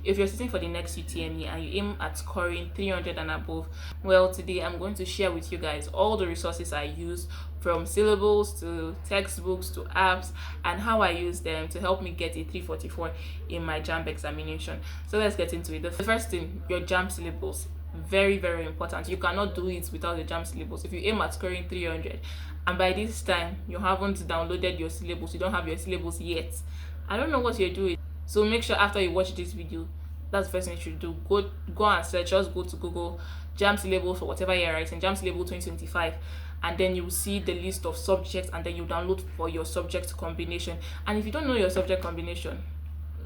if you're sitting for the next UTME and you aim at scoring 300 and above, well, today I'm going to share with you guys all the resources I use, from syllables to textbooks to apps, and how I use them to help me get a 344 in my JAMB examination. So let's get into it. The first thing, your JAMB syllables. Very, very important. You cannot do it without the JAMB syllables. If you aim at scoring 300 and by this time you haven't downloaded your syllables, you don't have your syllables yet, I don't know what you're doing. So make sure after you watch this video, that's the first thing you should do. Go and search. Just go to Google JAMB syllables for whatever you're writing, JAMB syllable 2025, and then you see the list of subjects, and then you download for your subject combination. And if you don't know your subject combination,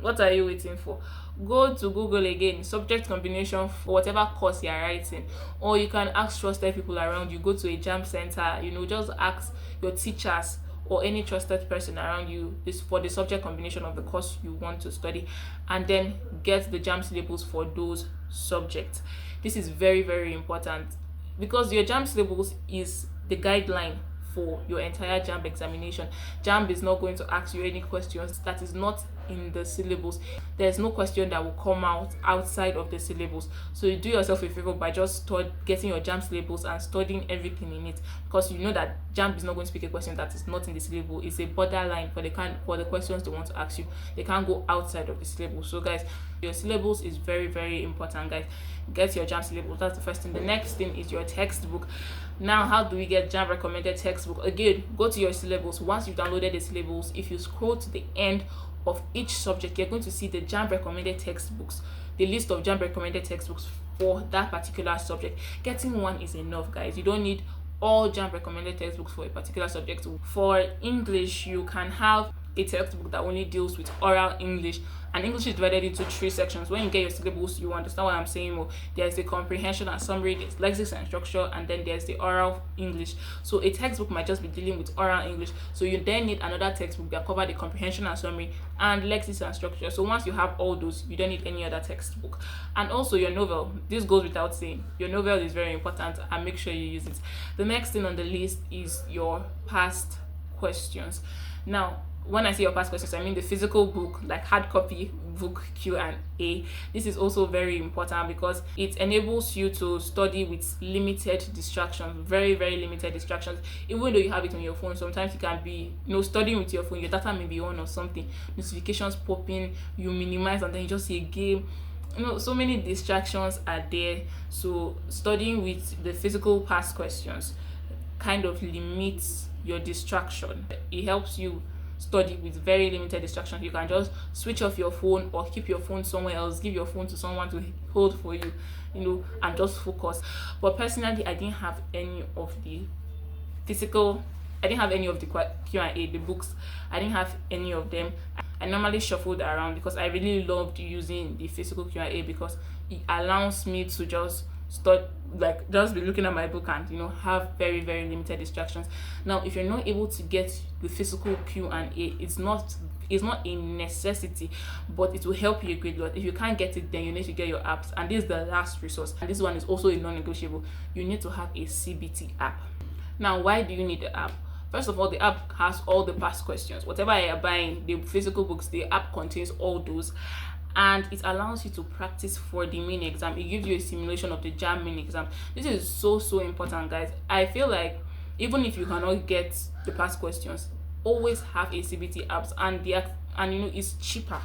what are you waiting for? Go to Google again, subject combination for whatever course you're writing, or you can ask trusted people around you. Go to a JAMB center, just ask your teachers or any trusted person around you is for the subject combination of the course you want to study, and then get the JAMB syllables for those subjects. This is very, very important because your JAMB syllables is the guideline for your entire JAMB examination. JAMB is not going to ask you any questions that is not in the syllables. There's no question that will come out outside of the syllables. So you do yourself a favor by just getting your JAMB syllables and studying everything in it, because you know that JAMB is not going to pick a question that is not in the syllable. It's a borderline for the questions they want to ask you. They can't go outside of the syllable. So guys, your syllables is very, very important, guys. Get your JAMB syllables. That's the first thing. The next thing is your textbook. Now, how do we get JAMB recommended textbook? Again, go to your syllables. Once you've downloaded the syllables, if you scroll to the end of each subject, you're going to see the JAMB recommended textbooks, the list of JAMB recommended textbooks for that particular subject. Getting one is enough, guys. You don't need all JAMB recommended textbooks for a particular subject. For English, you can have a textbook that only deals with oral English, and English is divided into 3 sections. When you get your syllables, you understand what I'm saying more. There's the comprehension and summary, there's lexics and structure, and then there's the oral English. So a textbook might just be dealing with oral English, so you then need another textbook that cover the comprehension and summary and lexics and structure. So once you have all those, you don't need any other textbook. And also your novel. This goes without saying. Your novel is very important, and make sure you use it. The next thing on the list is your past questions. Now, when I say your past questions, I mean the physical book, like hard copy book Q&A. This is also very important because it enables you to study with limited distractions, very, very limited distractions. Even though you have it on your phone, sometimes you can be studying with your phone, your data may be on or something, notifications popping, you minimize, and then you just see a game. So many distractions are there. So studying with the physical past questions kind of limits your distraction. It helps you study with very limited distractions. You can just switch off your phone or keep your phone somewhere else, give your phone to someone to hold for you, and just focus. But personally, I didn't have any of the Q&A, the books. I didn't have any of them. I normally shuffled around because I really loved using the physical Q&A because it allows me to just just be looking at my book and have very, very limited distractions. Now, if you're not able to get the physical Q&A, it's not a necessity, but it will help you a great lot. If you can't get it, then you need to get your apps, and this is the last resource, and this one is also a non-negotiable. You need to have a CBT app. Now, why do you need the app? First of all, the app has all the past questions. Whatever you're buying, the physical books, the app contains all those, and it allows you to practice for the main exam. It gives you a simulation of the JAMB main exam. This is so important, guys. I feel like even if you cannot get the past questions, always have a CBT apps, and it's cheaper.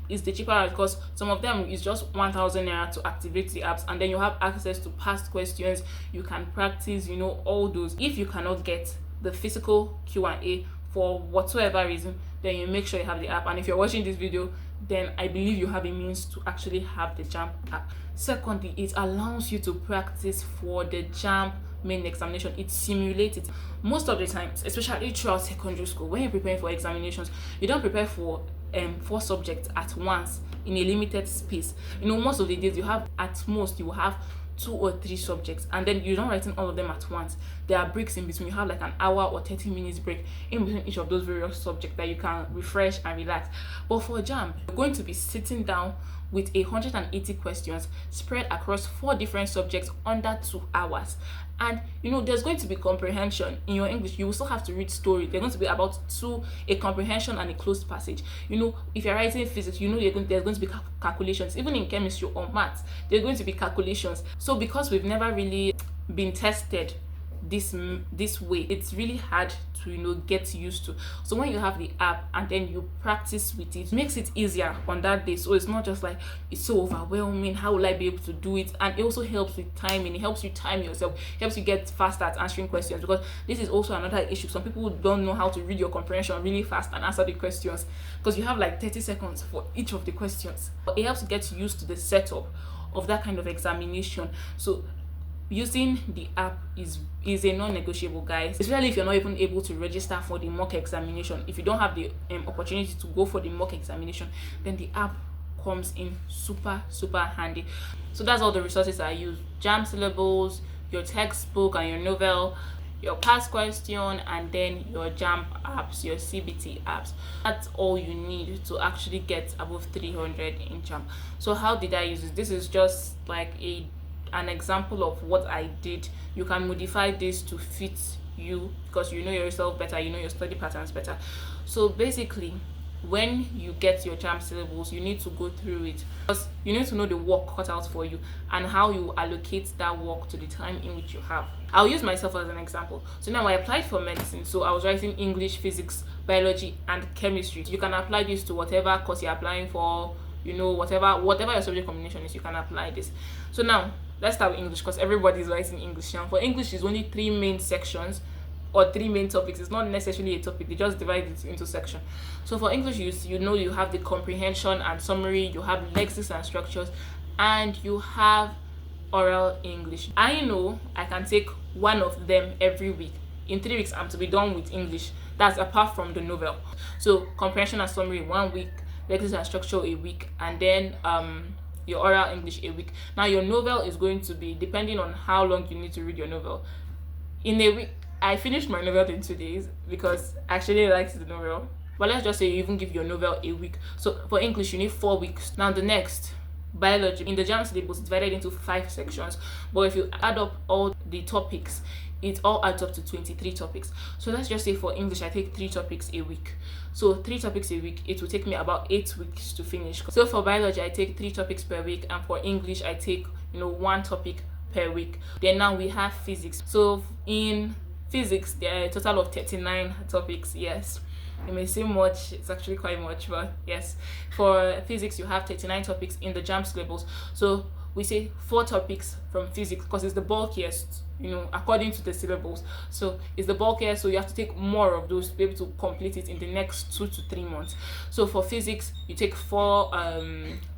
It's the cheaper because some of them is just 1,000 naira to activate the apps, and then you have access to past questions. You can practice, all those. If you cannot get the physical Q&A for whatsoever reason, then you make sure you have the app. And if you're watching this video, then I believe you have a means to actually have the JAMB app. Secondly, it allows you to practice for the JAMB main examination. It simulates it. Most of the times, especially throughout secondary school, when you're preparing for examinations, you don't prepare for 4 subjects at once in a limited space. Most of the days you have, at most, you will have 2 or 3 subjects, and then you're not writing all of them at once. there are breaks in between. You have like an hour or 30 minutes break in between each of those various subjects that you can refresh and relax. But for JAMB, you're going to be sitting down with 180 questions spread across 4 different subjects under 2 hours. And there's going to be comprehension. In your English, you will still have to read story. They're going to be about a comprehension and a closed passage. If you're writing physics, there's going to be calculations. Even in chemistry or maths, there's going to be calculations. So because we've never really been tested this way, it's really hard to get used to. So when you have the app and then you practice with it makes it easier on that day. So it's not just like it's so overwhelming, how will I be able to do it? And it also helps with timing. It helps you time yourself, helps you get faster at answering questions, because this is also another issue. Some people don't know how to read your comprehension really fast and answer the questions, because you have like 30 seconds for each of the questions. But it helps you get used to the setup of that kind of examination. So using the app is a non-negotiable, guys, especially if you're not even able to register for the mock examination. If you don't have the opportunity to go for the mock examination, then the app comes in super handy. So that's all the resources I use: JAMB syllables, your textbook and your novel, your past question, and then your JAMB apps, your CBT apps. That's all you need to actually get above 300 in JAMB. So how did I use it? This is just like an example of what I did. You can modify this to fit you, because you know yourself better, you know your study patterns better. So basically, when you get your JAMB syllables, you need to go through it, because you need to know the work cut out for you and how you allocate that work to the time in which you have. I'll use myself as an example. So now I applied for medicine, so I was writing English, physics, biology, and chemistry. You can apply this to whatever course you're applying for, whatever your subject combination is, you can apply this. So now let's start with English, because everybody is writing English now. For English, is only 3 main sections or 3 main topics. It's not necessarily a topic, they just divide it into sections. So for English, you have the comprehension and summary, you have lexics and structures, and you have oral English. I know I can take one of them every week. In 3 weeks, I'm to be done with English. That's apart from the novel. So comprehension and summary 1 week, lexics and structure a week, and then your oral English a week. Now your novel is going to be, depending on how long you need to read your novel. In a week, I finished my novel in 2 days because I actually liked the novel. But let's just say you even give your novel a week. So for English, you need 4 weeks. Now the next, biology. In the JAMB syllabus, it's divided into 5 sections. But if you add up all the topics, it all adds up to 23 topics. So let's just say for English, I take 3 topics a week. So 3 topics a week, it will take me about 8 weeks to finish. So for biology, I take 3 topics per week, and for English, I take 1 topic per week. Then now we have physics. So in physics, there are a total of 39 topics. Yes, it may seem much, it's actually quite much, but yes, for physics you have 39 topics in the JAMB syllabus. So we say 4 topics from physics because it's the bulkiest, according to the syllables. So it's the bulkiest, so you have to take more of those to be able to complete it in the next 2 to 3 months. So for physics, you take 4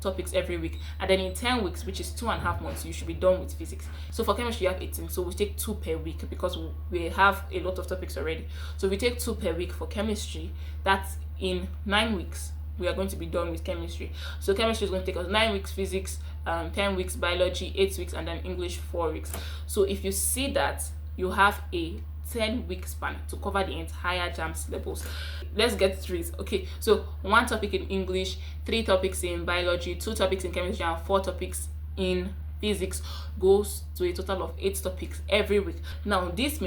topics every week, and then in 10 weeks, which is 2.5 months, you should be done with physics. So for chemistry, you have 18, so we take 2 per week because we have a lot of topics already. So we take 2 per week for chemistry. That's in 9 weeks. We are going to be done with chemistry. So chemistry is going to take us 9 weeks, physics 10 weeks, biology 8 weeks, and then English 4 weeks. So if you see that, you have a 10-week span to cover the entire JAMB syllabus. Let's get through it. Okay, so 1 topic in English, 3 topics in biology, 2 topics in chemistry, and 4 topics in physics goes to a total of 8 topics every week. Now this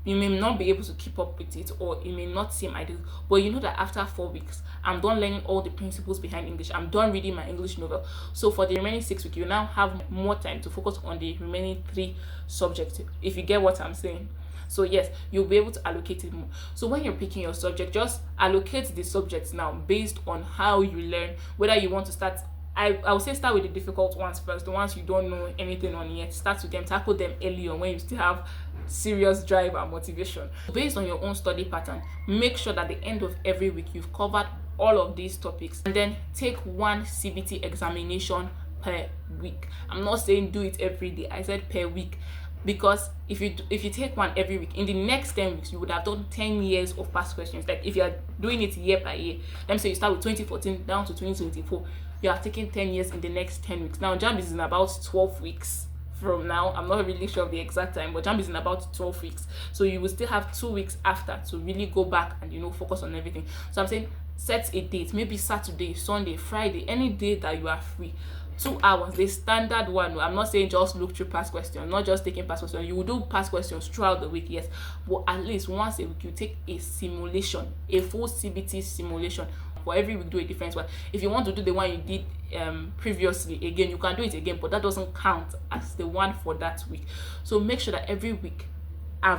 you may not be able to keep up with it, or it may not seem ideal, but you know that after 4 weeks, I'm done learning all the principles behind English. I'm done reading my English novel. So for the remaining 6 weeks, you now have more time to focus on the remaining 3 subjects, if you get what I'm saying. So yes, you'll be able to allocate it more. So when you're picking your subject, just allocate the subjects now based on how you learn, whether you want to start. I would say start with the difficult ones first, the ones you don't know anything on yet. Start with them, tackle them early on when you still have serious drive and motivation. Based on your own study pattern, make sure that at the end of every week you've covered all of these topics, and then take 1 CBT examination per week. I'm not saying do it every day, I said per week, because if you take 1 every week, in the next 10 weeks you would have done 10 years of past questions. Like if you are doing it year by year, let me say you start with 2014 down to 2024, you have taken 10 years in the next 10 weeks. Now JAMB is in about 12 weeks from now. I'm not really sure of the exact time, but JAMB is in about 12 weeks. So you will still have 2 weeks after to really go back and focus on everything. So I'm saying set a date, maybe Saturday, Sunday, Friday, any day that you are free. 2 hours, the standard one. I'm not saying just look through past questions, not just taking past questions. You will do past questions throughout the week, yes, but at least once a week you take a simulation, a full CBT simulation. For every week, do a different one. If you want to do the one you did previously again, you can do it again, but that doesn't count as the one for that week. So make sure that every week I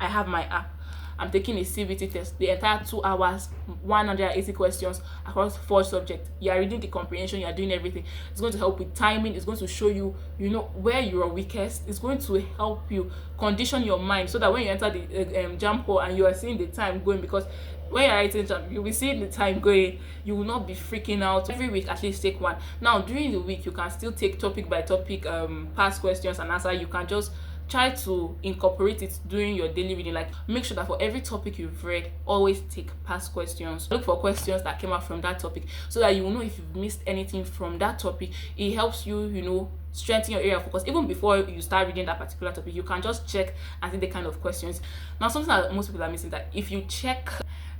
have my app. I'm taking a CBT test, the entire 2 hours, 180 questions across 4 subjects. You are reading the comprehension, you are doing everything. It's going to help with timing. It's going to show you, where you are weakest. It's going to help you condition your mind so that when you enter the JAMB hall and you are seeing the time going, because when you're writing JAMB, you'll be seeing the time going. You will not be freaking out. Every week, at least take one. Now, during the week, you can still take topic by topic, past questions and answer. You can just try to incorporate it during your daily reading. Like, make sure that for every topic you've read, always take past questions. Look for questions that came out from that topic so that you will know if you've missed anything from that topic. It helps you, strengthen your area of focus. Even before you start reading that particular topic, you can just check and see the kind of questions. Now, something that most people are missing, that if you check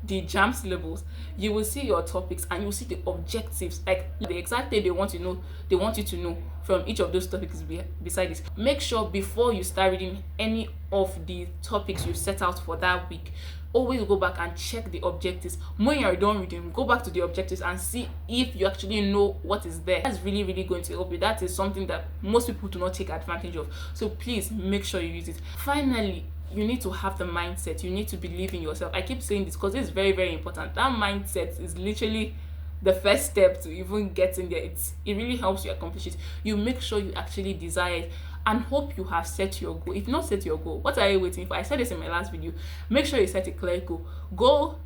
the JAMB syllables, you will see your topics and you will see the objectives, like the exact thing they want you to know from each of those topics beside this. Make sure before you start reading any of the topics you set out for that week, always go back and check the objectives. When you're done reading, go back to the objectives and see if you actually know what is there. That's really, really going to help you. That is something that most people do not take advantage of. So please make sure you use it. Finally, you need to have the mindset. You need to believe in yourself. I keep saying this because it's very, very important. That mindset is literally the first step to even getting there. It really helps you accomplish it. You make sure you actually desire it and hope you have set your goal. If not set your goal, what are you waiting for? I said this in my last video. Make sure you set a clear goal. Go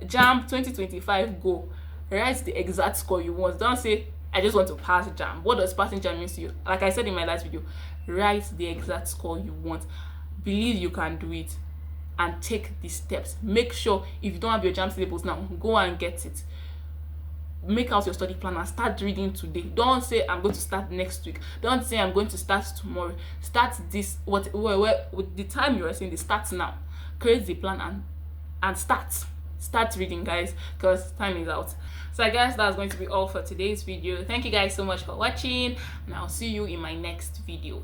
JAMB 2025. Go write the exact score you want. Don't say I just want to pass JAMB. What does passing JAMB mean to you? Like I said in my last video, write the exact score you want. Believe you can do it and take the steps. Make sure if you don't have your JAMB syllables now, go and get it. Make out your study plan and start reading today. Don't say I'm going to start next week. Don't say I'm going to start tomorrow. Start this with the time you are saying this. Start now. Create the plan and start reading, guys, because time is out. So I guess that's going to be all for today's video. Thank you guys so much for watching, and I'll see you in my next video.